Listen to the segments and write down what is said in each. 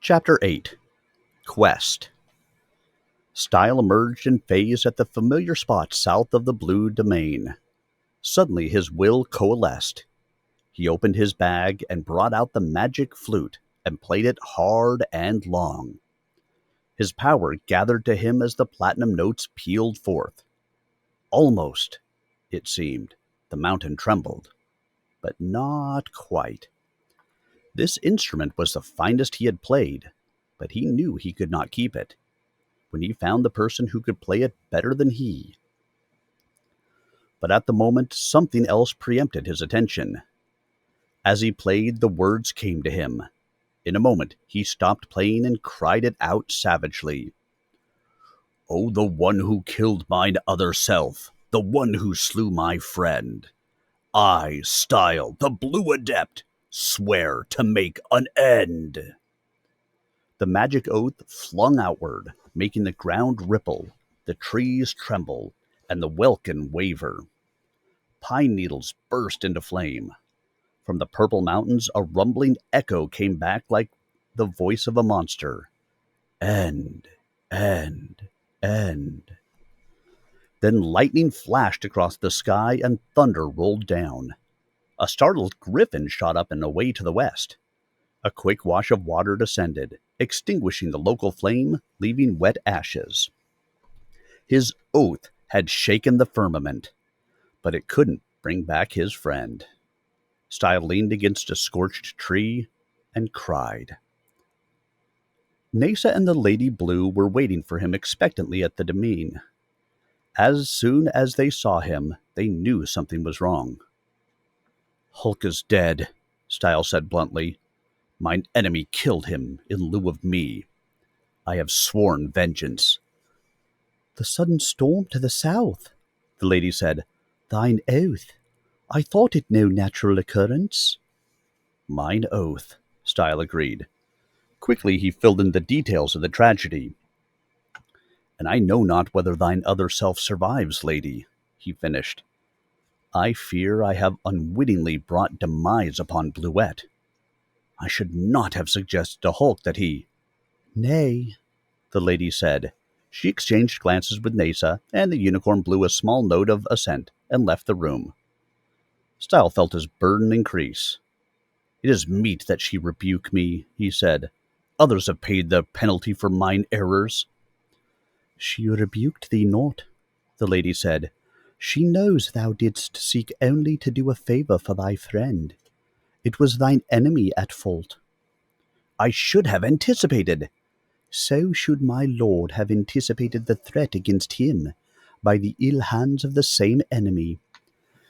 Chapter 8 Quest. Stile emerged in Phaze at the familiar spot south of the Blue Domain. Suddenly his will coalesced. He opened his bag and brought out the magic flute and played it hard and long. His power gathered to him as the platinum notes pealed forth. Almost, it seemed, the mountain trembled, but not quite. This instrument was the finest he had played, but he knew he could not keep it when he found the person who could play it better than he. But at the moment, something else preempted his attention. As he played, the words came to him. In a moment, he stopped playing and cried it out savagely. "Oh, the one who killed mine other self, the one who slew my friend. I, Stile, the Blue Adept, swear to make an end." The magic oath flung outward, making the ground ripple, the trees tremble, and the welkin waver. Pine needles burst into flame. From the purple mountains, a rumbling echo came back like the voice of a monster. End, end, end. Then lightning flashed across the sky and thunder rolled down. A startled griffin shot up and away to the west. A quick wash of water descended, extinguishing the local flame, leaving wet ashes. His oath had shaken the firmament, but it couldn't bring back his friend. Stile leaned against a scorched tree and cried. Nasa and the Lady Blue were waiting for him expectantly at the domain. As soon as they saw him, they knew something was wrong. "Hulk is dead," Stile said bluntly. "Mine enemy killed him in lieu of me. I have sworn vengeance." "The sudden storm to the south," the lady said. "Thine oath. I thought it no natural occurrence." "Mine oath," Stile agreed. Quickly he filled in the details of the tragedy. "And I know not whether thine other self survives, lady," he finished. "I fear I have unwittingly brought demise upon Bluette. I should not have suggested to Hulk that he—" "Nay," the lady said. She exchanged glances with Nasa, and the unicorn blew a small note of assent and left the room. Stile felt his burden increase. "It is meet that she rebuke me," he said. "Others have paid the penalty for mine errors." "She rebuked thee not," the lady said. "She knows thou didst seek only to do a favour for thy friend. It was thine enemy at fault." "I should have anticipated." "So should my lord have anticipated the threat against him by the ill hands of the same enemy.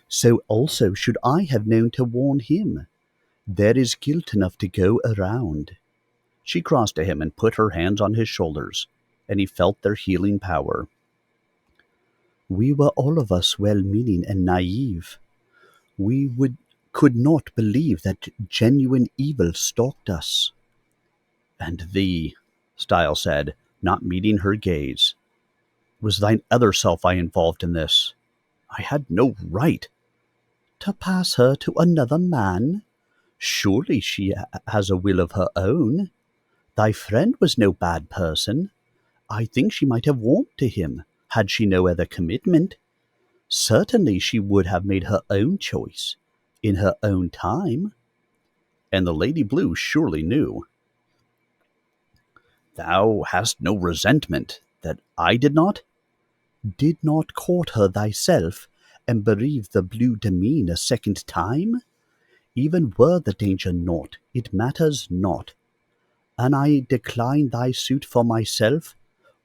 So also should I have known to warn him. There is guilt enough to go around." She crossed to him and put her hands on his shoulders, and he felt their healing power. "We were all of us well-meaning and naive. We could not believe that genuine evil stalked us." "And thee," Stile said, not meeting her gaze. "Was thine other self I involved in this? I had no right." "To pass her to another man? Surely she has a will of her own. Thy friend was no bad person. I think she might have warmed to him, had she no other commitment. Certainly she would have made her own choice, in her own time." And the Lady Blue surely knew. "Thou hast no resentment, that I did not?" "Did not court her thyself, and bereave the Blue Domain a second time? Even were the danger naught, it matters not. An I decline thy suit for myself,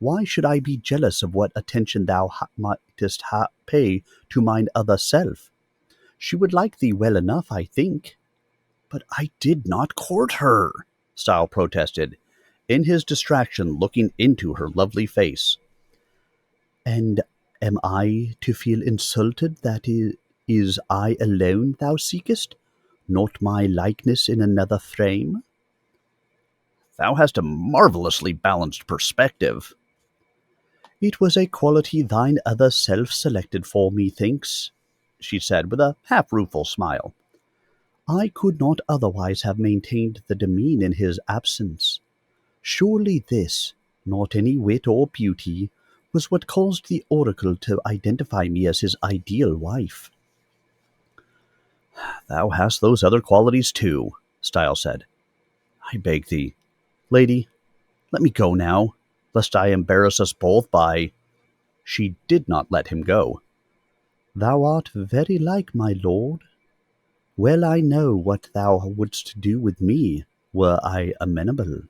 why should I be jealous of what attention thou mightest pay to mine other self? She would like thee well enough, I think." "But I did not court her," Stile protested, in his distraction looking into her lovely face. "And am I to feel insulted that it is I alone thou seekest, not my likeness in another frame?" "Thou hast a marvellously balanced perspective." "It was a quality thine other self selected for, methinks," she said with a half-rueful smile. "I could not otherwise have maintained the domain in his absence. Surely this, not any wit or beauty, was what caused the oracle to identify me as his ideal wife. Thou hast those other qualities too, Stile said. I beg thee, lady, let me go now, lest I embarrass us both by— She did not let him go. Thou art very like my lord. Well I know what thou wouldst do with me, were I amenable.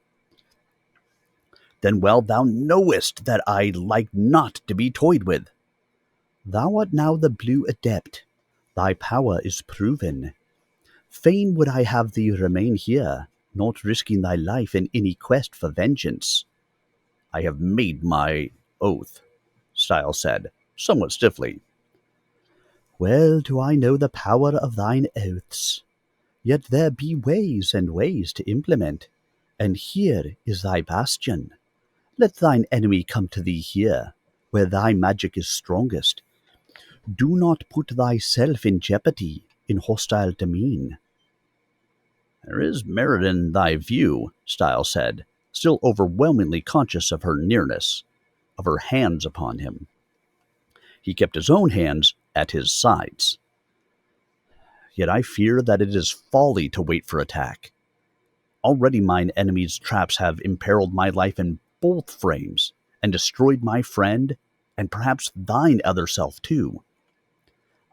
Then well thou knowest that I like not to be toyed with. Thou art now the Blue Adept. Thy power is proven. Fain would I have thee remain here, not risking thy life in any quest for vengeance. I have made my oath, Stile said, somewhat stiffly. Well do I know the power of thine oaths. Yet there be ways and ways to implement, and here is thy bastion. Let thine enemy come to thee here, where thy magic is strongest. Do not put thyself in jeopardy in hostile demean. There is merit in thy view, Stile said, still overwhelmingly conscious of her nearness, of her hands upon him. He kept his own hands at his sides. Yet I fear that it is folly to wait for attack. Already mine enemy's traps have imperiled my life in both frames, and destroyed my friend, and perhaps thine other self too.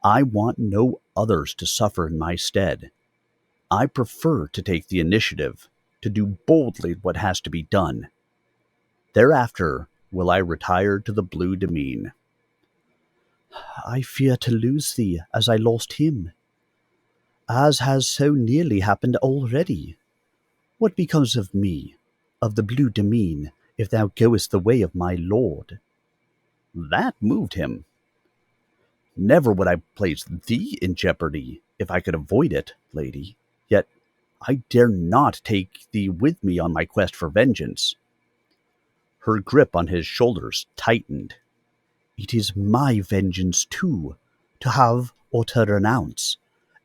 I want no others to suffer in my stead. I prefer to take the initiative, to do boldly what has to be done. Thereafter will I retire to the Blue Demesne. I fear to lose thee as I lost him, as has so nearly happened already. What becomes of me, of the Blue Demesne, if thou goest the way of my lord? That moved him. Never would I place thee in jeopardy if I could avoid it, lady. Yet I dare not take thee with me on my quest for vengeance. Her grip on his shoulders tightened. It is my vengeance too, to have or to renounce.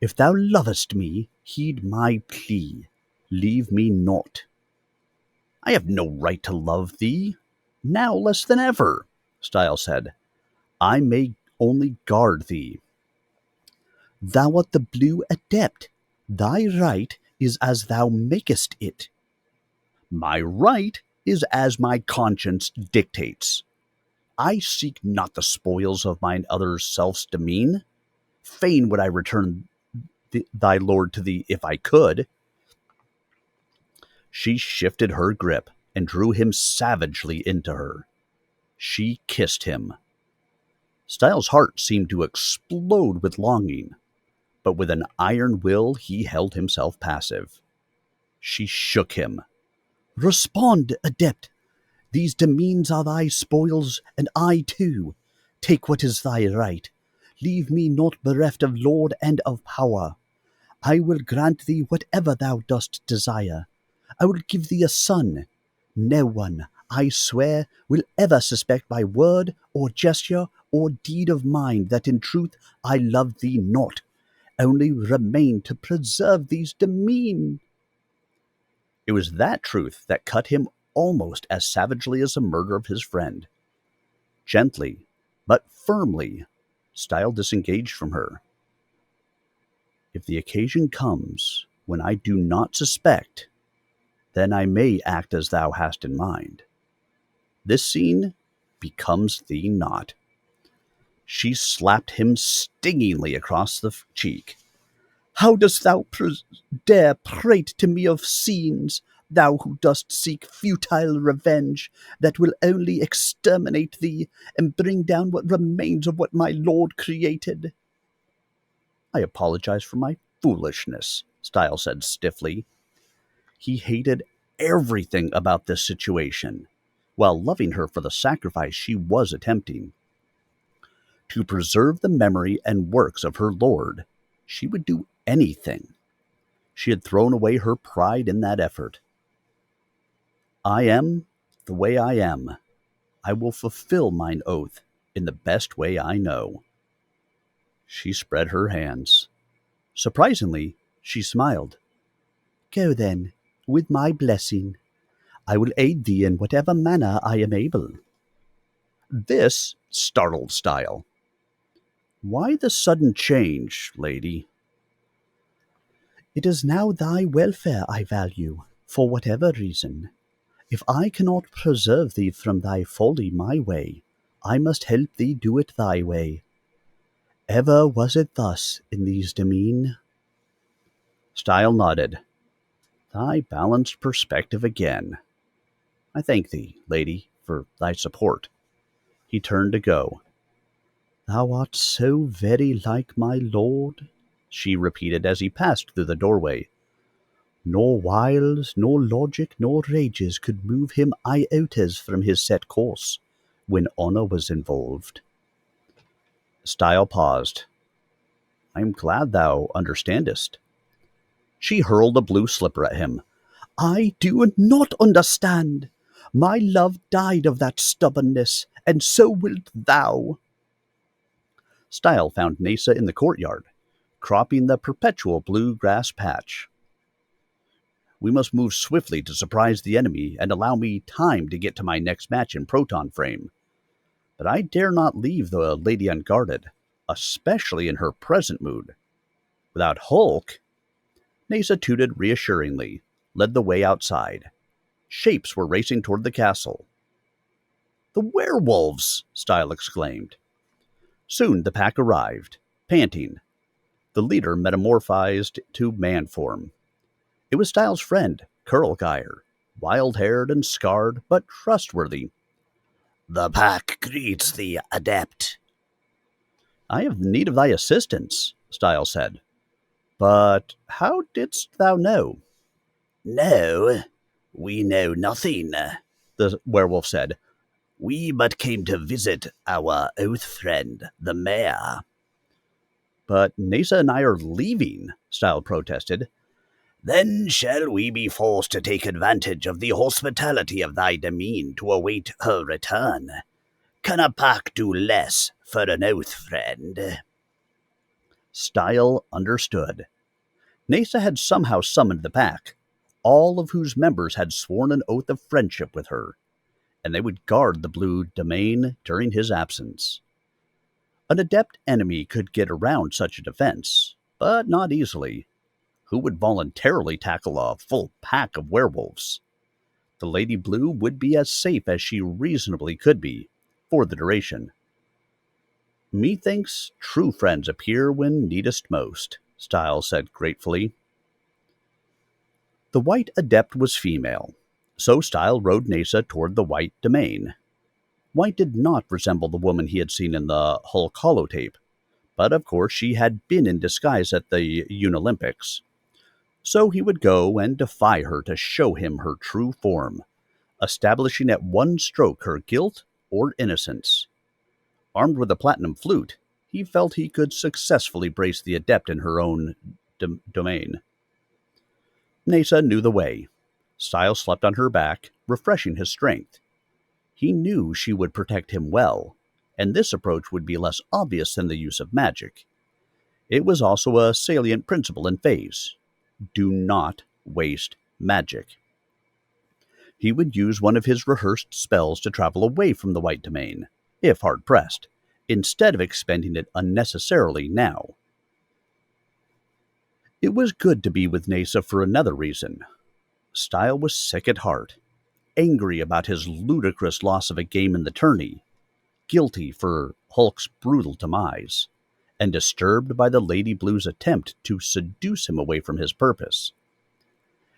If thou lovest me, heed my plea. Leave me not. I have no right to love thee, now less than ever, Stile said. I may only guard thee. Thou art the Blue Adept. Thy right is as thou makest it. My right is as my conscience dictates. I seek not the spoils of mine other self's demesne. Fain would I return thy lord to thee if I could. She shifted her grip and drew him savagely into her. She kissed him. Stile's heart seemed to explode with longing, but with an iron will he held himself passive. She shook him. Respond, Adept! These demesnes are thy spoils, and I too. Take what is thy right. Leave me not bereft of lord and of power. I will grant thee whatever thou dost desire. I will give thee a son. No one, I swear, will ever suspect by word or gesture or deed of mine that in truth I love thee not. Only remain to preserve these demesne. It was that truth that cut him almost as savagely as the murder of his friend. Gently, but firmly, Stile disengaged from her. If the occasion comes when I do not suspect, then I may act as thou hast in mind. This scene becomes thee not. She slapped him stingingly across the cheek. How dost thou dare prate to me of scenes, thou who dost seek futile revenge that will only exterminate thee and bring down what remains of what my lord created? I apologize for my foolishness, Stile said stiffly. He hated everything about this situation, while loving her for the sacrifice she was attempting. To preserve the memory and works of her lord, she would do anything. She had thrown away her pride in that effort. I am the way I am. I will fulfill mine oath in the best way I know. She spread her hands. Surprisingly, she smiled. Go then, with my blessing. I will aid thee in whatever manner I am able. This startled Stile. Why the sudden change, lady? It is now thy welfare I value, for whatever reason. If I cannot preserve thee from thy folly my way, I must help thee do it thy way. Ever was it thus in these demesne? Stile nodded. Thy balanced perspective again. I thank thee, lady, for thy support. He turned to go. Thou art so very like my lord, she repeated as he passed through the doorway. Nor wiles, nor logic, nor rages could move him iotas from his set course, when honour was involved. Stile paused. I am glad thou understandest. She hurled a blue slipper at him. I do not understand. My love died of that stubbornness, and so wilt thou. Stile found Nasa in the courtyard, cropping the perpetual blue grass patch. We must move swiftly to surprise the enemy and allow me time to get to my next match in Proton Frame. But I dare not leave the lady unguarded, especially in her present mood. Without Hulk, Nasa tooted reassuringly, led the way outside. Shapes were racing toward the castle. The werewolves! Stile exclaimed. Soon the pack arrived, panting. The leader metamorphosed to man form. It was Stile's friend, Curlgeyer, wild-haired and scarred, but trustworthy. The pack greets thee, Adept. I have need of thy assistance, Stile said. But how didst thou know? No, we know nothing, the werewolf said. We but came to visit our oath friend, the mayor. But Nasa and I are leaving, Stile protested. Then shall we be forced to take advantage of the hospitality of thy demesne to await her return? Can a pack do less for an oath friend? Stile understood. Nasa had somehow summoned the pack, all of whose members had sworn an oath of friendship with her, and they would guard the blue domain during his absence. An adept enemy could get around such a defense, but not easily. Who would voluntarily tackle a full pack of werewolves? The Lady Blue would be as safe as she reasonably could be, for the duration. Methinks true friends appear when needest most, Stile said gratefully. The White Adept was female, so Stile rode Nasa toward the White Domain. White did not resemble the woman he had seen in the Hulk holotape, but of course she had been in disguise at the Unolympics. So he would go and defy her to show him her true form, establishing at one stroke her guilt or innocence. Armed with a platinum flute, he felt he could successfully brace the adept in her own domain. Nasa knew the way. Stile slept on her back, refreshing his strength. He knew she would protect him well, and this approach would be less obvious than the use of magic. It was also a salient principle in Phaze. Do not waste magic. He would use one of his rehearsed spells to travel away from the White Domain, if hard-pressed, instead of expending it unnecessarily now. It was good to be with Nasa for another reason. Stile was sick at heart, angry about his ludicrous loss of a game in the tourney, guilty for Hulk's brutal demise, and disturbed by the Lady Blue's attempt to seduce him away from his purpose.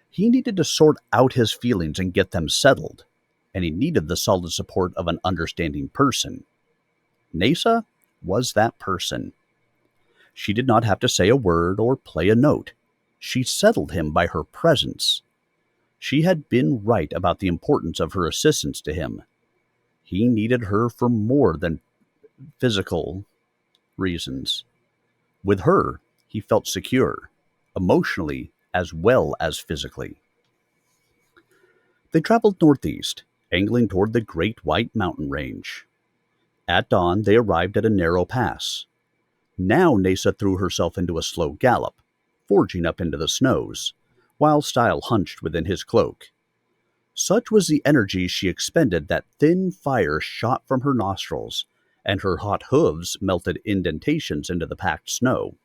He needed to sort out his feelings and get them settled, and he needed the solid support of an understanding person. Nasa was that person. She did not have to say a word or play a note. She settled him by her presence. She had been right about the importance of her assistance to him. He needed her for more than physical reasons. With her, he felt secure, emotionally as well as physically. They traveled northeast, angling toward the Great White Mountain Range. At dawn, they arrived at a narrow pass. Now Nasa threw herself into a slow gallop, forging up into the snows, while Stile hunched within his cloak. Such was the energy she expended that thin fire shot from her nostrils, and her hot hooves melted indentations into the packed snow.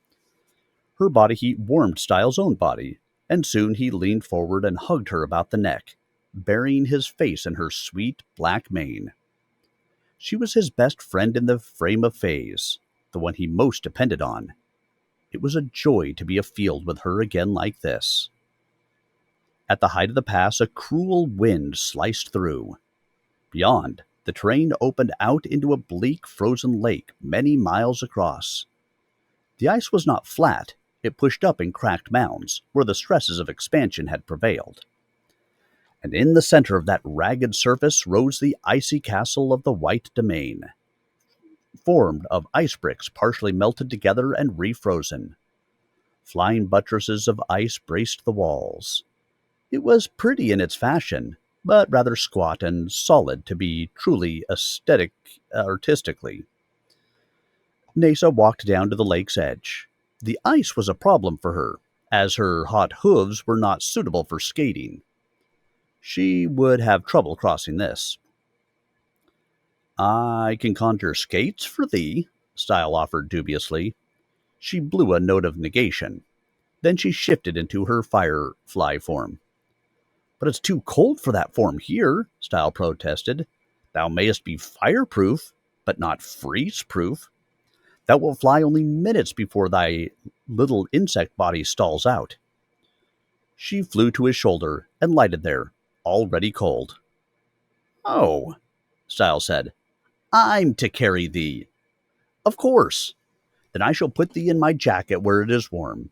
Her body heat warmed Stile's own body, and soon he leaned forward and hugged her about the neck, burying his face in her sweet black mane. She was his best friend in the frame of Phaze, the one he most depended on. It was a joy to be afield with her again like this. At the height of the pass, a cruel wind sliced through. Beyond, the terrain opened out into a bleak, frozen lake many miles across. The ice was not flat, it pushed up in cracked mounds, where the stresses of expansion had prevailed. And in the center of that ragged surface rose the icy castle of the White Domain, formed of ice bricks partially melted together and refrozen. Flying buttresses of ice braced the walls. It was pretty in its fashion, but rather squat and solid to be truly artistically. Nasa walked down to the lake's edge. The ice was a problem for her, as her hot hooves were not suitable for skating. She would have trouble crossing this. I can conjure skates for thee, Stile offered dubiously. She blew a note of negation. Then she shifted into her firefly form. But it's too cold for that form here, Stile protested. Thou mayest be fireproof, but not freeze-proof. Thou wilt fly only minutes before thy little insect body stalls out. She flew to his shoulder and lighted there, already cold. Oh, Stile said, I'm to carry thee. Of course. Then I shall put thee in my jacket where it is warm.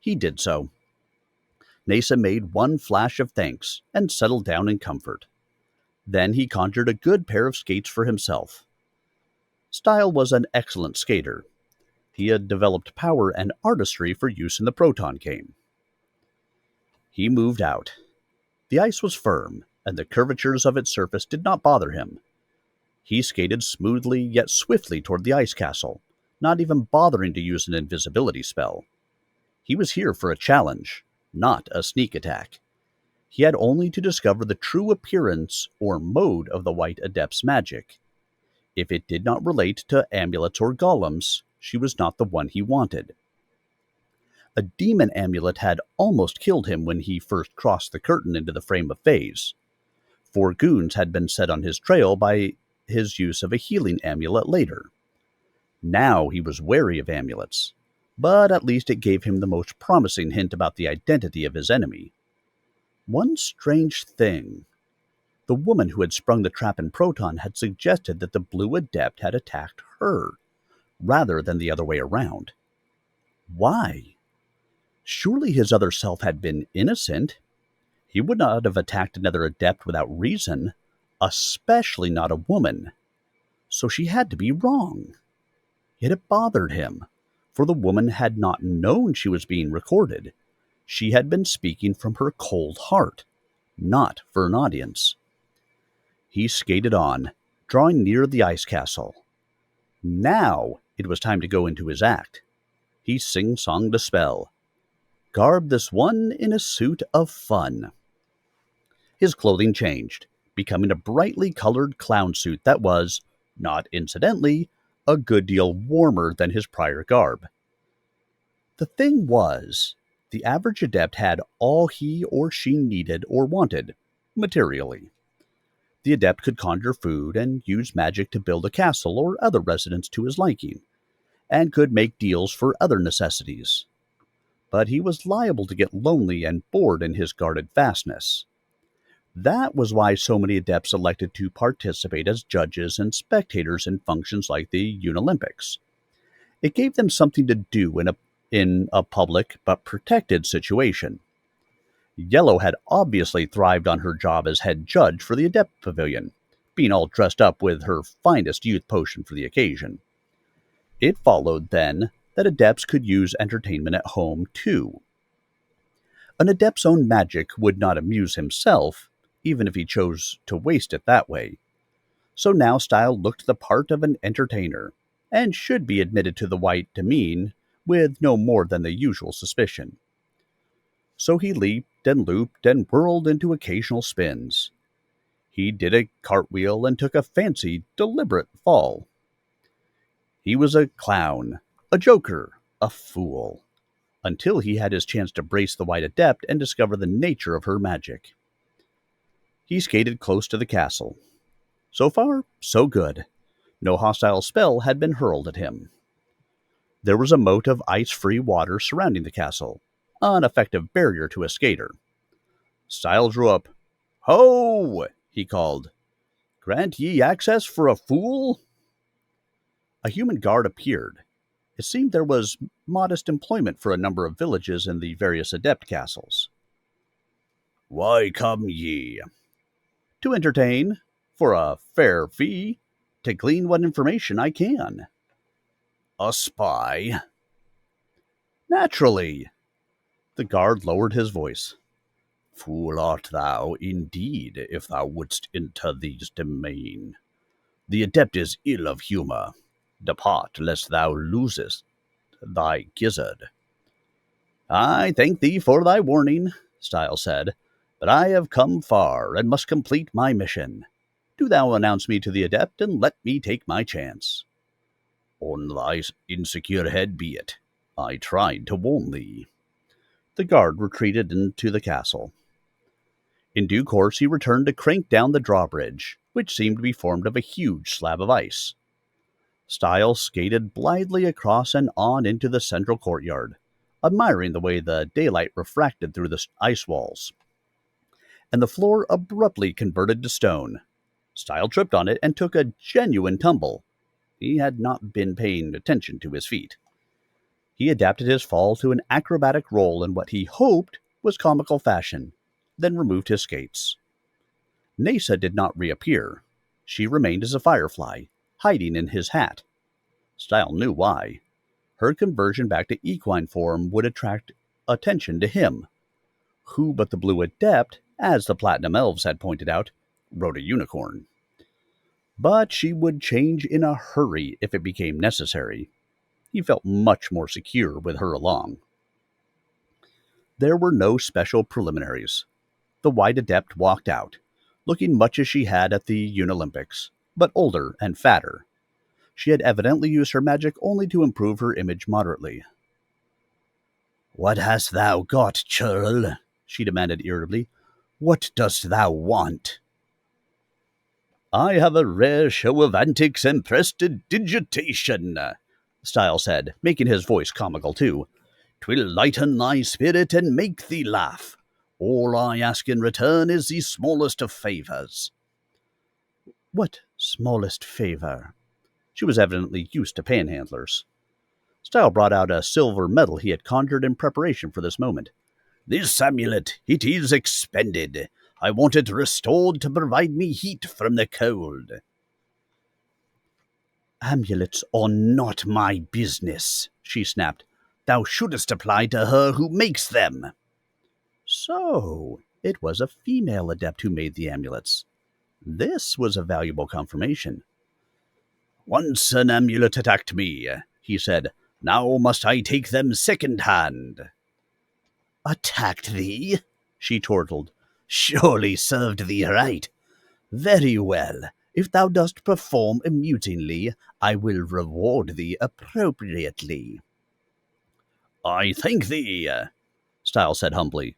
He did so. Nasa made one flash of thanks and settled down in comfort. Then he conjured a good pair of skates for himself. Stile was an excellent skater. He had developed power and artistry for use in the proton game. He moved out. The ice was firm, and the curvatures of its surface did not bother him. He skated smoothly yet swiftly toward the ice castle, not even bothering to use an invisibility spell. He was here for a challenge, not a sneak attack. He had only to discover the true appearance or mode of the White Adept's magic. If it did not relate to amulets or golems, she was not the one he wanted. A demon amulet had almost killed him when he first crossed the curtain into the frame of Phaze. 4 goons had been set on his trail by his use of a healing amulet later. Now he was wary of amulets, but at least it gave him the most promising hint about the identity of his enemy. One strange thing. The woman who had sprung the trap in Proton had suggested that the Blue Adept had attacked her, rather than the other way around. Why? Surely his other self had been innocent. He would not have attacked another adept without reason, especially not a woman. So she had to be wrong. Yet it bothered him, for the woman had not known she was being recorded. She had been speaking from her cold heart, not for an audience. He skated on, drawing near the ice castle. Now it was time to go into his act. He sing-songed a spell. Garb this one in a suit of fun. His clothing changed, becoming a brightly colored clown suit that was, not incidentally, a good deal warmer than his prior garb. The thing was, the average adept had all he or she needed or wanted, materially. The adept could conjure food and use magic to build a castle or other residence to his liking, and could make deals for other necessities. But he was liable to get lonely and bored in his guarded fastness. That was why so many adepts elected to participate as judges and spectators in functions like the Unolympics. It gave them something to do in a public but protected situation. Yellow had obviously thrived on her job as head judge for the Adept Pavilion, being all dressed up with her finest youth potion for the occasion. It followed, then, that adepts could use entertainment at home, too. An adept's own magic would not amuse himself, even if he chose to waste it that way. So now Stile looked the part of an entertainer, and should be admitted to the White Domain with no more than the usual suspicion. So he and looped and whirled into occasional spins. He did a cartwheel and took a fancy, deliberate fall. He was a clown, a joker, a fool, until he had his chance to brace the White Adept and discover the nature of her magic. He skated close to the castle. So far, so good. No hostile spell had been hurled at him. There was a moat of ice-free water surrounding the castle, an effective barrier to a skater. Stile drew up. "Ho!" he called. "Grant ye access for a fool?" A human guard appeared. It seemed there was modest employment for a number of villages in the various adept castles. "Why come ye?" "To entertain, for a fair fee, to glean what information I can." "A spy?" "Naturally." The guard lowered his voice. "Fool art thou, indeed, if thou wouldst enter these domain. The adept is ill of humour. Depart, lest thou losest thy gizzard." "I thank thee for thy warning," Stile said, "but I have come far, and must complete my mission. Do thou announce me to the adept, and let me take my chance." "On thy insecure head be it. I tried to warn thee." The guard retreated into the castle. In due course he returned to crank down the drawbridge, which seemed to be formed of a huge slab of ice. Stile skated blithely across and on into the central courtyard, admiring the way the daylight refracted through the ice walls. And the floor abruptly converted to stone. Stile tripped on it and took a genuine tumble. He had not been paying attention to his feet. He adapted his fall to an acrobatic roll in what he hoped was comical fashion, then removed his skates. Nasa did not reappear. She remained as a firefly, hiding in his hat. Stile knew why. Her conversion back to equine form would attract attention to him. Who but the Blue Adept, as the Platinum Elves had pointed out, rode a unicorn? But she would change in a hurry if it became necessary. He felt much more secure with her along. There were no special preliminaries. The White Adept walked out, looking much as she had at the Unolympics, but older and fatter. She had evidently used her magic only to improve her image moderately. "What hast thou got, churl?" she demanded irritably. "What dost thou want?" "I have a rare show of antics and prestidigitation," Stile said, making his voice comical too. "'Twill lighten thy spirit and make thee laugh. All I ask in return is the smallest of favours." "What smallest favour?" She was evidently used to panhandlers. Stile brought out a silver medal he had conjured in preparation for this moment. "This amulet, it is expended. I want it restored to provide me heat from the cold." "Amulets are not my business," she snapped. "Thou shouldst apply to her who makes them." So, it was a female adept who made the amulets. This was a valuable confirmation. "Once an amulet attacked me," he said. "Now must I take them second hand." "Attacked thee?" she chortled. "Surely served thee right. Very well. If thou dost perform amusingly, I will reward thee appropriately." "I thank thee," Stile said humbly.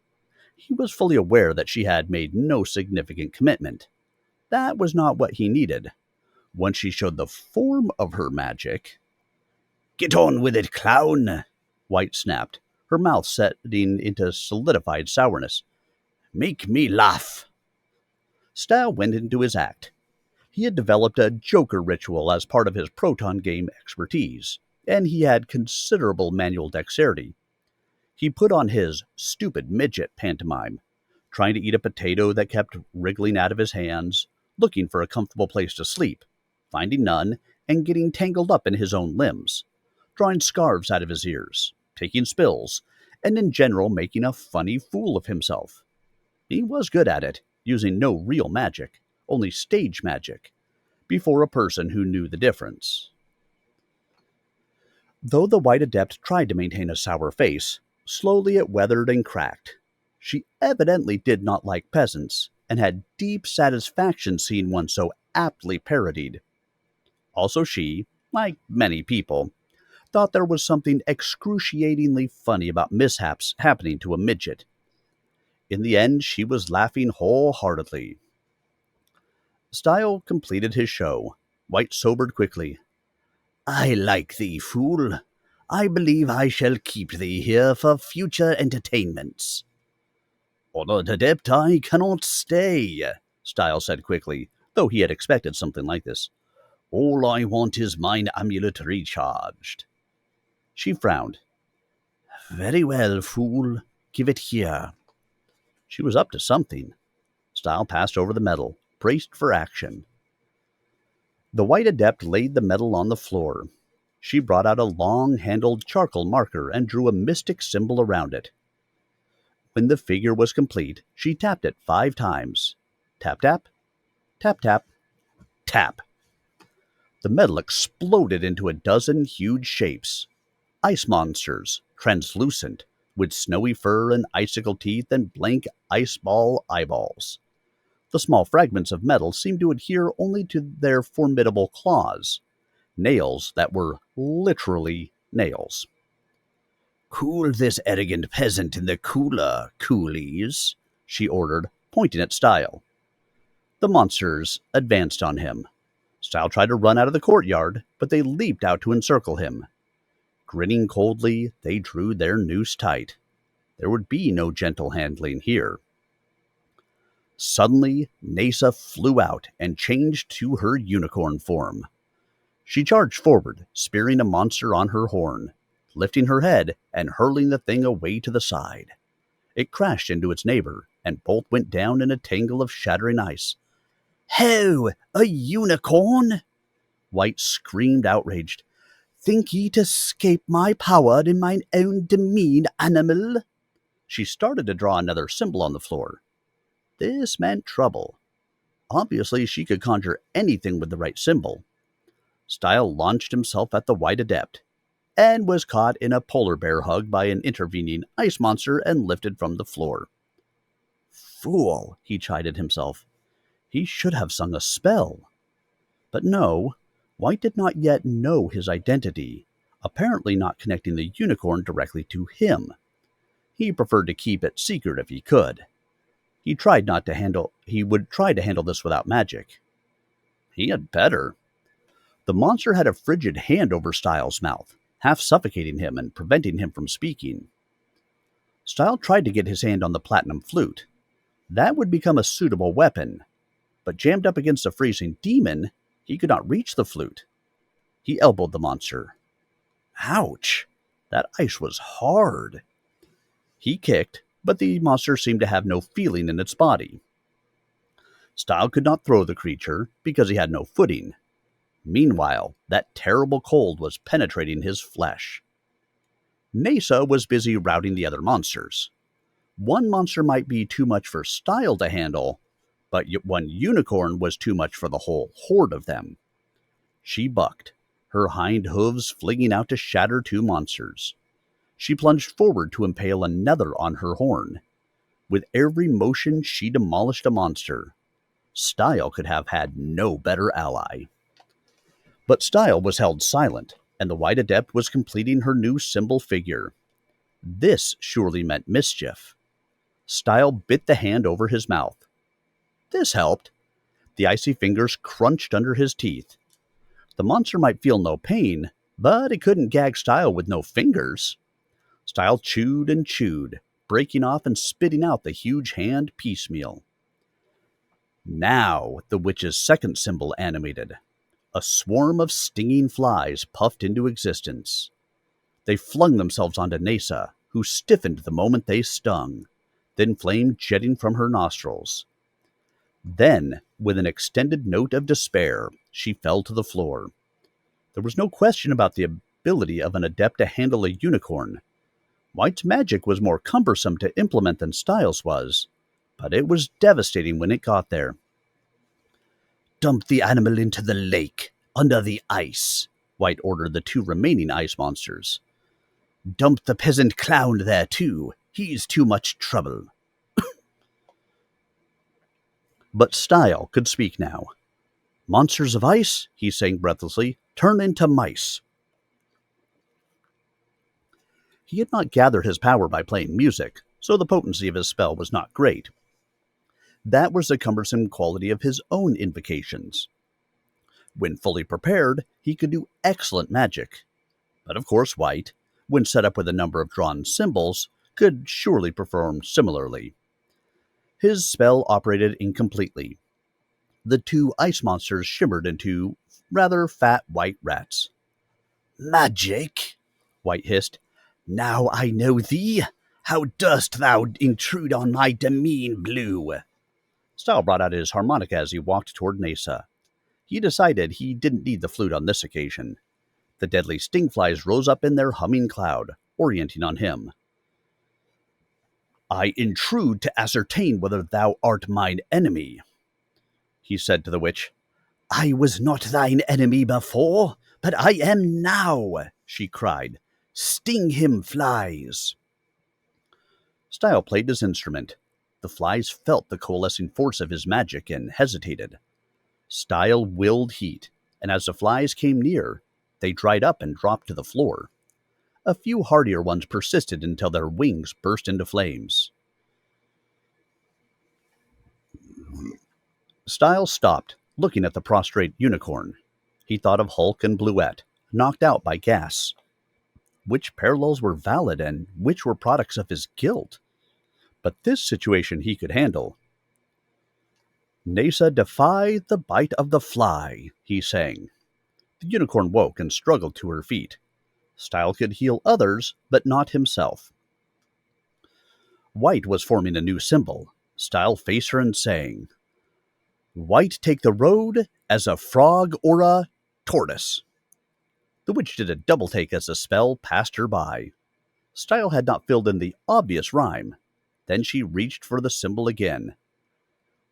He was fully aware that she had made no significant commitment. That was not what he needed. Once she showed the form of her magic... "Get on with it, clown," White snapped, her mouth setting into solidified sourness. "Make me laugh." Stile went into his act. He had developed a Joker ritual as part of his proton game expertise, and he had considerable manual dexterity. He put on his stupid midget pantomime, trying to eat a potato that kept wriggling out of his hands, looking for a comfortable place to sleep, finding none, and getting tangled up in his own limbs, drawing scarves out of his ears, taking spills, and in general making a funny fool of himself. He was good at it, using no real magic, only stage magic, before a person who knew the difference. Though the White Adept tried to maintain a sour face, slowly it weathered and cracked. She evidently did not like peasants, and had deep satisfaction seeing one so aptly parodied. Also she, like many people, thought there was something excruciatingly funny about mishaps happening to a midget. In the end, she was laughing wholeheartedly. Stile completed his show. White sobered quickly. I like thee, fool. I believe I shall keep thee here for future entertainments. Honored Adept, I cannot stay, Stile said quickly, though he had expected something like this. All I want is mine amulet recharged. She frowned. Very well, fool. Give it here. She was up to something. Stile passed over the medal, braced for action. The White Adept laid the medal on the floor. She brought out a long-handled charcoal marker and drew a mystic symbol around it. When the figure was complete, she tapped it 5 times. Tap, tap, tap, tap, tap. The medal exploded into a dozen huge shapes. Ice monsters, translucent, with snowy fur and icicle teeth and blank ice ball eyeballs. The small fragments of metal seemed to adhere only to their formidable claws, nails that were literally nails. Cool this arrogant peasant in the cooler, coolies, she ordered, pointing at Stile. The monsters advanced on him. Stile tried to run out of the courtyard, but they leaped out to encircle him. Grinning coldly, they drew their noose tight. There would be no gentle handling here. Suddenly, Nasa flew out and changed to her unicorn form. She charged forward, spearing a monster on her horn, lifting her head and hurling the thing away to the side. It crashed into its neighbor, and both went down in a tangle of shattering ice. Ho! A unicorn? White screamed outraged. Think ye to escape my power in mine own demesne, animal? She started to draw another symbol on the floor. This meant trouble. Obviously, she could conjure anything with the right symbol. Stile launched himself at the White Adept, and was caught in a polar bear hug by an intervening ice monster and lifted from the floor. Fool, he chided himself. He should have sung a spell. But no, White did not yet know his identity, apparently not connecting the unicorn directly to him. He preferred to keep it secret if he could. He would try to handle this without magic. He had better. The monster had a frigid hand over Stile's mouth, half suffocating him and preventing him from speaking. Stile tried to get his hand on the platinum flute. That would become a suitable weapon, but jammed up against a freezing demon, he could not reach the flute. He elbowed the monster. Ouch! That ice was hard. He kicked, but the monster seemed to have no feeling in its body. Stile could not throw the creature because he had no footing. Meanwhile, that terrible cold was penetrating his flesh. Nasa was busy routing the other monsters. One monster might be too much for Stile to handle, but one unicorn was too much for the whole horde of them. She bucked, her hind hooves flinging out to shatter 2 monsters. She plunged forward to impale another on her horn. With every motion, she demolished a monster. Stile could have had no better ally. But Stile was held silent, and the White Adept was completing her new symbol figure. This surely meant mischief. Stile bit the hand over his mouth. This helped. The icy fingers crunched under his teeth. The monster might feel no pain, but it couldn't gag Stile with no fingers. Stile chewed and chewed, breaking off and spitting out the huge hand piecemeal. Now the witch's second symbol animated. A swarm of stinging flies puffed into existence. They flung themselves onto Nasa, who stiffened the moment they stung, then flame jetting from her nostrils. Then, with an extended note of despair, she fell to the floor. There was no question about the ability of an adept to handle a unicorn. White's magic was more cumbersome to implement than Stile's was, but it was devastating when it got there. Dump the animal into the lake, under the ice, White ordered the 2 remaining ice monsters. Dump the peasant clown there, too. He's too much trouble. But Stile could speak now. "Monsters of ice," he sang breathlessly, "turn into mice." He had not gathered his power by playing music, so the potency of his spell was not great. That was the cumbersome quality of his own invocations. When fully prepared, he could do excellent magic. But of course White, when set up with a number of drawn symbols, could surely perform similarly. His spell operated incompletely. The two ice monsters shimmered into rather fat white rats. "Magic," White hissed. "now I know thee. How durst thou intrude on my demesne, Blue?" Stile brought out his harmonica as he walked toward Nasa. He decided he didn't need the flute on this occasion. The deadly stingflies rose up in their humming cloud, orienting on him. "I intrude to ascertain whether thou art mine enemy," he said to the witch. "I was not thine enemy before, but I am now," she cried. "Sting him, flies." Stile played his instrument. The flies felt the coalescing force of his magic and hesitated. Stile willed heat, and as the flies came near, they dried up and dropped to the floor. A few hardier ones persisted until their wings burst into flames. Stile stopped, looking at the prostrate unicorn. He thought of Hulk and Bluette, knocked out by gas. Which parallels were valid and which were products of his guilt? But this situation he could handle. "Nasa defy the bite of the fly," he sang. The unicorn woke and struggled to her feet. Stile could heal others, but not himself. White was forming a new symbol. Stile faced her and sang, "White take the road as a frog or a tortoise." The witch did a double take as the spell passed her by. Stile had not filled in the obvious rhyme. Then she reached for the symbol again.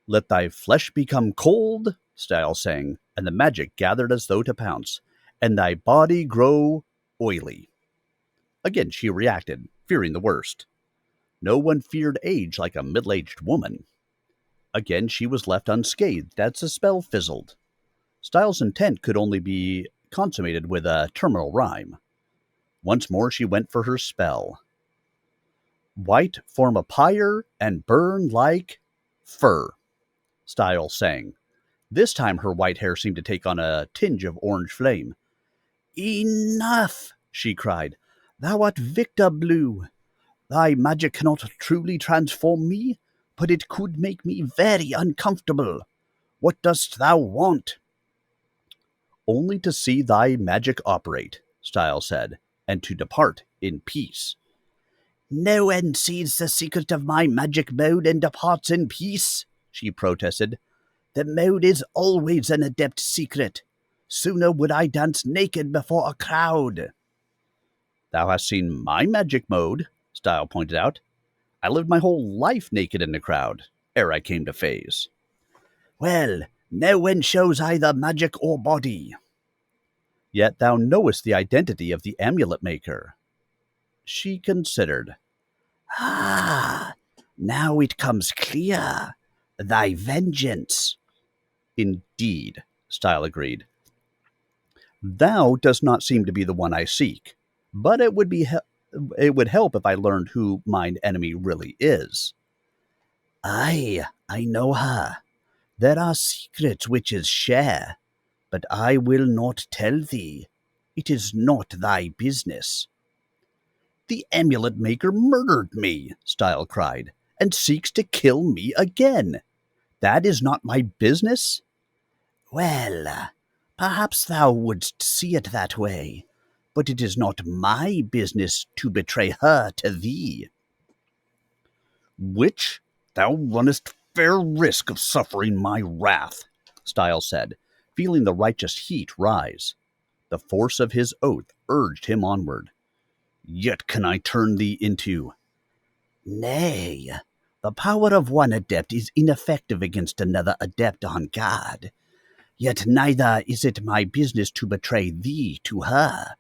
"Let thy flesh become cold," Stile sang, and the magic gathered as though to pounce, "and thy body grow oily." Again she reacted, fearing the worst. No one feared age like a middle-aged woman. Again she was left unscathed as the spell fizzled. Stile's intent could only be consummated with a terminal rhyme. Once more she went for her spell. "White form a pyre and burn like fur," Stile sang. This time her white hair seemed to take on a tinge of orange flame. "Enough!" she cried. "Thou art victor, Blue. Thy magic cannot truly transform me, but it could make me very uncomfortable. What dost thou want?" "Only to see thy magic operate," Stile said, "and to depart in peace." "No one sees the secret of my magic mode and departs in peace," she protested. "The mode is always an adept secret. Sooner would I dance naked before a crowd." "Thou hast seen my magic mode," Stile pointed out. "I lived my whole life naked in the crowd, ere I came to Phaze." "Well, no one shows either magic or body." "Yet thou knowest the identity of the amulet maker." She considered. "Ah, now it comes clear. Thy vengeance." "Indeed," Stile agreed. "Thou dost not seem to be the one I seek, but it would help if I learned who mine enemy really is." "Aye, I know her. There are secrets witches share, but I will not tell thee. It is not thy business." "The amulet maker murdered me," Stile cried, "and seeks to kill me again. That is not my business." "Well, perhaps thou wouldst see it that way, but it is not my business to betray her to thee." "Witch, thou runnest fair risk of suffering my wrath," Stile said, feeling the righteous heat rise. The force of his oath urged him onward. "Yet can I turn thee into—" "Nay, the power of one adept is ineffective against another adept on guard. Yet neither is it my business to betray thee to her.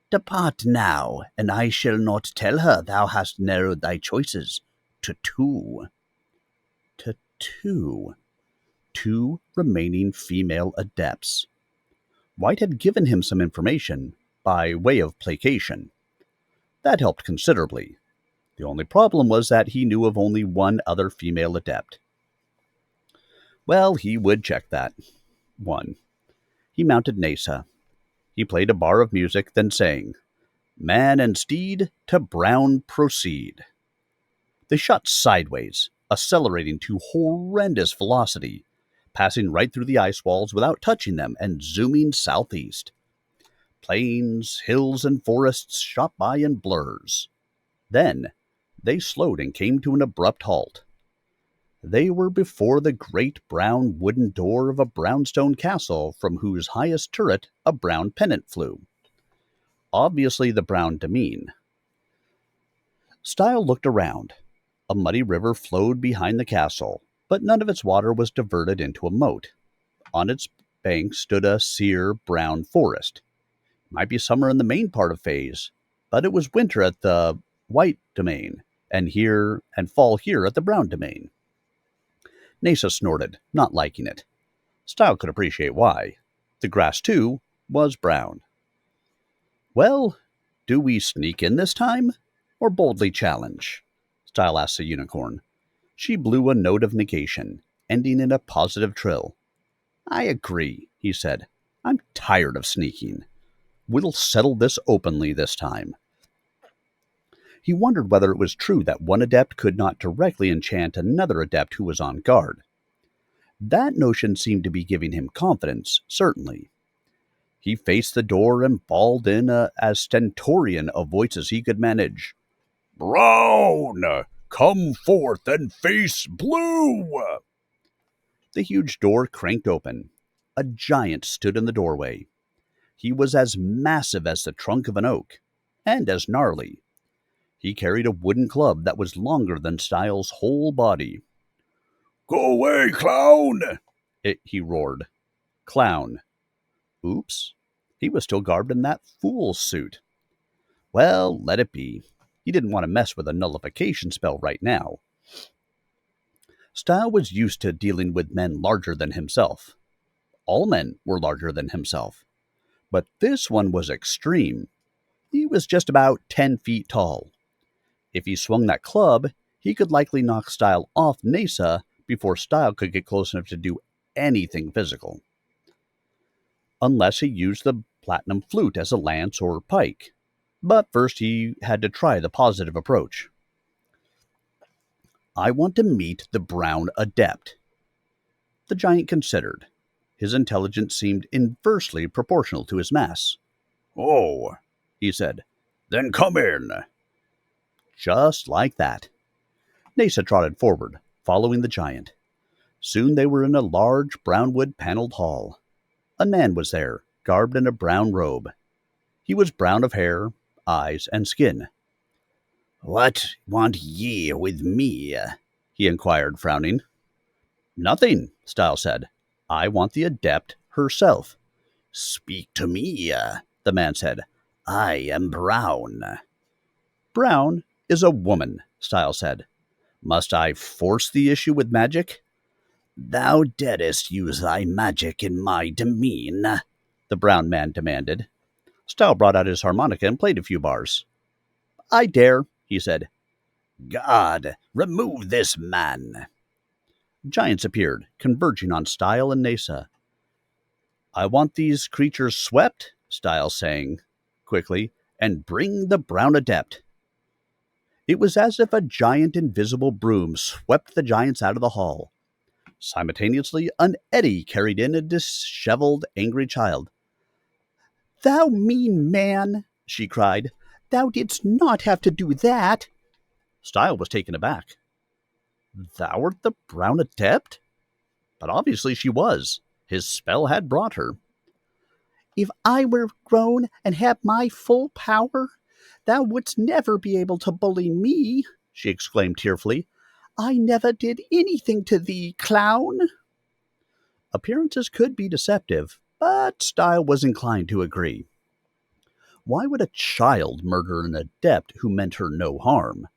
Depart now, and I shall not tell her thou hast narrowed thy choices to two." To two. 2 remaining female adepts. White had given him some information by way of placation. That helped considerably. The only problem was that he knew of only one other female adept. Well, he would check that. 1. He mounted Nasa. He played a bar of music, then sang, "Man and steed, to Brown proceed." They shot sideways, accelerating to horrendous velocity, passing right through the ice walls without touching them and zooming southeast. Plains, hills, and forests shot by in blurs. Then they slowed and came to an abrupt halt. They were before the great brown wooden door of a brownstone castle from whose highest turret a brown pennant flew. Obviously the brown demesne. Stile looked around. A muddy river flowed behind the castle, but none of its water was diverted into a moat. On its banks stood a sere brown forest. It might be summer in the main part of Phaze, but it was winter at the white domain, and fall here at the brown domain. Nasa snorted, not liking it. Stile could appreciate why. The grass, too, was brown. "Well, do we sneak in this time, or boldly challenge?" Stile asked the unicorn. She blew a note of negation, ending in a positive trill. "I agree," he said. "I'm tired of sneaking. We'll settle this openly this time." He wondered whether it was true that one adept could not directly enchant another adept who was on guard. That notion seemed to be giving him confidence, certainly. He faced the door and bawled in as stentorian a voice as he could manage. "Brown, come forth and face blue!" The huge door cranked open. A giant stood in the doorway. He was as massive as the trunk of an oak, and as gnarly. He carried a wooden club that was longer than Stile's whole body. "Go away, clown!" he roared. Clown. Oops. He was still garbed in that fool's suit. Well, let it be. He didn't want to mess with a nullification spell right now. Stile was used to dealing with men larger than himself. All men were larger than himself. But this one was extreme. He was just about 10 feet tall. If he swung that club, he could likely knock Stile off Nasa before Stile could get close enough to do anything physical. Unless he used the platinum flute as a lance or pike. But first he had to try the positive approach. "I want to meet the Brown Adept." The giant considered. His intelligence seemed inversely proportional to his mass. "Oh," he said. "Then come in." Just like that. Nasa trotted forward, following the giant. Soon they were in a large brownwood paneled hall. A man was there, garbed in a brown robe. He was brown of hair, eyes, and skin. "What want ye with me?" he inquired, frowning. "Nothing," Stile said. "I want the adept herself." "Speak to me," the man said. "I am Brown." "Brown is a woman," Stile said. "Must I force the issue with magic?" "Thou daredst use thy magic in my demesne," the brown man demanded. Stile brought out his harmonica and played a few bars. "I dare," he said. "God, remove this man." Giants appeared, converging on Stile and Nasa. "I want these creatures swept," Stile sang quickly, "and bring the Brown Adept." It was as if a giant invisible broom swept the giants out of the hall. Simultaneously, an eddy carried in a disheveled, angry child. "Thou mean man," she cried. "Thou didst not have to do that." Stile was taken aback. "Thou art the Brown Adept?" But obviously she was. His spell had brought her. "If I were grown and had my full power, thou wouldst never be able to bully me," she exclaimed tearfully. "I never did anything to thee, clown." Appearances could be deceptive, but Stile was inclined to agree. Why would a child murder an adept who meant her no harm?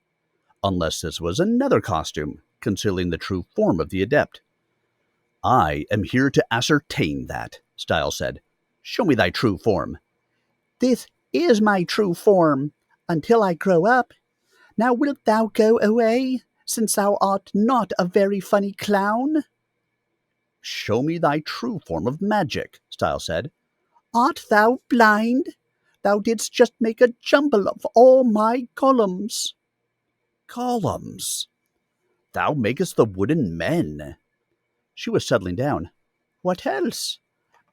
Unless this was another costume, concealing the true form of the adept. I am here to ascertain that, Stile said. Show me thy true form. This is my true form, until I grow up. Now wilt thou go away, since thou art not a very funny clown? Show me thy true form of magic, Stile said. Art thou blind? Thou didst just make a jumble of all my columns. Columns. Thou makest the wooden men. She was settling down. What else?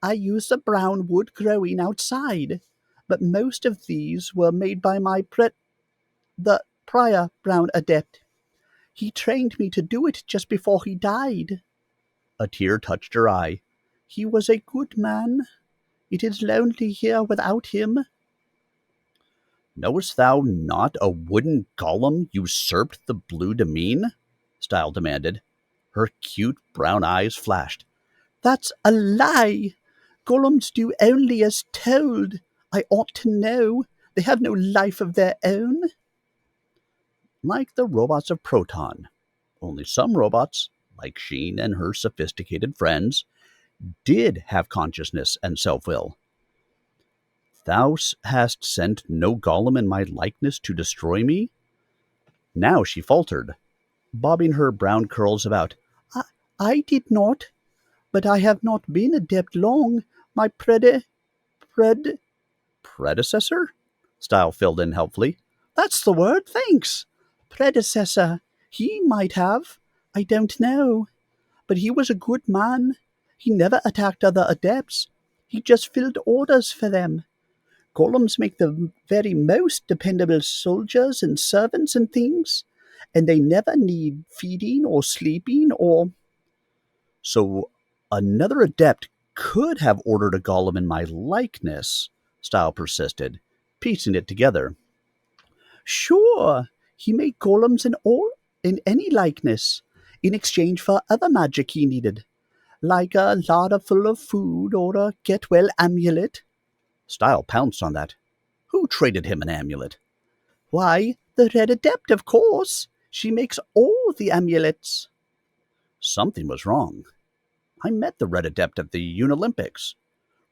I used the brown wood growing outside, but most of these were made by the prior Brown Adept. He trained me to do it just before he died. A tear touched her eye. He was a good man. It is lonely here without him. Knowest thou not a wooden golem usurped the blue demesne? Stile demanded. Her cute brown eyes flashed. That's a lie. Golems do only as told. I ought to know. They have no life of their own. Like the robots of Proton. Only some robots, like Sheen and her sophisticated friends, did have consciousness and self-will. Thou hast sent no golem in my likeness to destroy me? Now she faltered, bobbing her brown curls about. I did not, but I have not been adept long. My predecessor? Stile filled in helpfully. That's the word, thanks. Predecessor. He might have. I don't know. But he was a good man. He never attacked other adepts. He just filled orders for them. Golems make the very most dependable soldiers and servants and things, and they never need feeding or sleeping or... So another adept could have ordered a golem in my likeness, Stile persisted, piecing it together. Sure, he made golems in any likeness, in exchange for other magic he needed, like a larder full of food or a get-well amulet. Stile pounced on that. Who traded him an amulet? Why, the Red Adept, of course. She makes all the amulets. Something was wrong. I met the Red Adept at the Unolympics.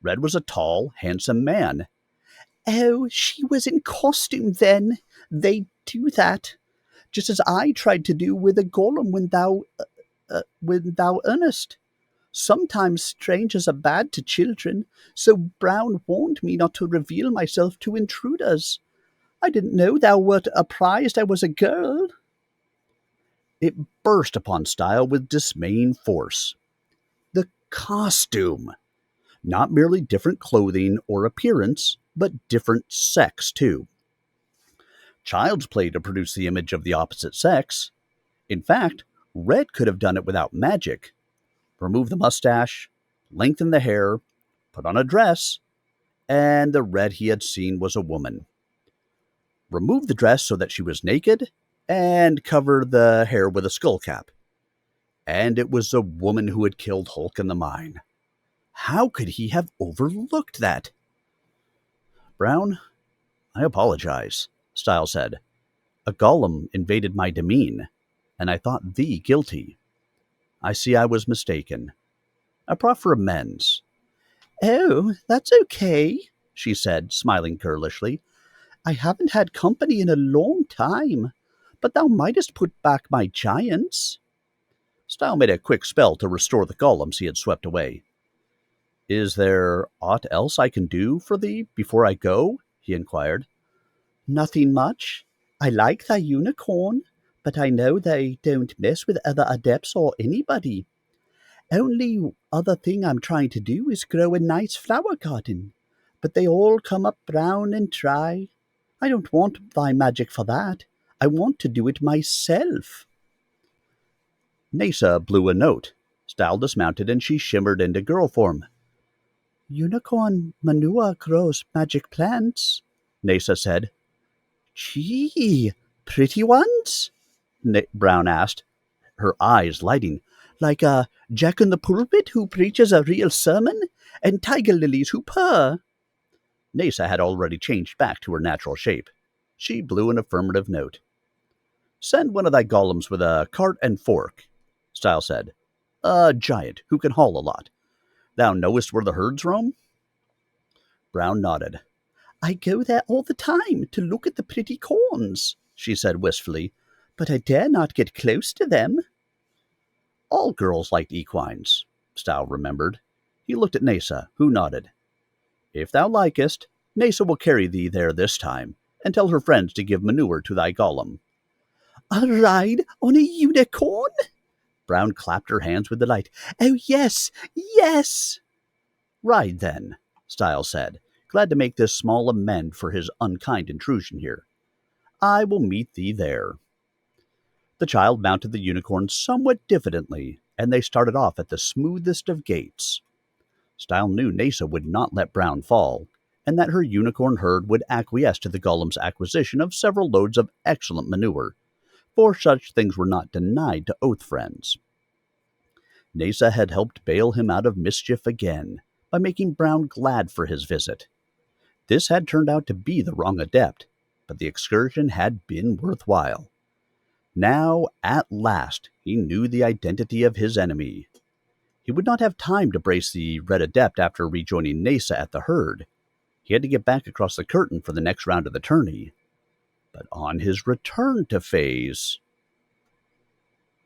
Red was a tall, handsome man. Oh, she was in costume then. They do that. Just as I tried to do with a golem when thou earnest. Sometimes strangers are bad to children, so Brown warned me not to reveal myself to intruders. I didn't know thou wert apprised I was a girl. It burst upon Stile with dismaying force. The costume! Not merely different clothing or appearance, but different sex, too. Child's play to produce the image of the opposite sex. In fact, Red could have done it without magic. Remove the mustache, lengthen the hair, put on a dress, and the Red he had seen was a woman. Remove the dress so that she was naked, and cover the hair with a skull cap. And it was a woman who had killed Hulk in the mine. How could he have overlooked that? Brown, I apologize, Stile said. A golem invaded my demesne, and I thought thee guilty. I see I was mistaken. I proffer amends. Oh, that's okay, she said, smiling girlishly. I haven't had company in a long time, but thou mightest put back my giants. Stile made a quick spell to restore the golems he had swept away. Is there aught else I can do for thee before I go? He inquired. Nothing much. I like thy unicorn, but I know they don't mess with other adepts or anybody. Only other thing I'm trying to do is grow a nice flower garden, but they all come up brown and dry. I don't want thy magic for that. I want to do it myself. Nasa blew a note. Stile dismounted and she shimmered into girl form. Unicorn manure grows magic plants, Nasa said. Gee, pretty ones? Brown asked, her eyes lighting. Like a Jack in the pulpit who preaches a real sermon, and tiger lilies who purr. Nasa had already changed back to her natural shape. She blew an affirmative note. Send one of thy golems with a cart and fork, Stile said. A giant who can haul a lot. Thou knowest where the herds roam? Brown nodded. I go there all the time to look at the pretty corns, she said wistfully, but I dare not get close to them. All girls liked equines, Stile remembered. He looked at Nasa, who nodded. If thou likest, Nasa will carry thee there this time, and tell her friends to give manure to thy golem. A ride on a unicorn? Brown clapped her hands with delight. Oh, yes, yes! Ride, then, Stile said, glad to make this small amend for his unkind intrusion here. I will meet thee there. The child mounted the unicorn somewhat diffidently, and they started off at the smoothest of gaits. Stile knew Nasa would not let Brown fall, and that her unicorn herd would acquiesce to the golem's acquisition of several loads of excellent manure, for such things were not denied to oath friends. Nasa had helped bail him out of mischief again, by making Brown glad for his visit. This had turned out to be the wrong adept, but the excursion had been worthwhile. Now, at last, he knew the identity of his enemy. He would not have time to brace the Red Adept after rejoining Nasa at the herd. He had to get back across the curtain for the next round of the tourney. But on his return to Phaze,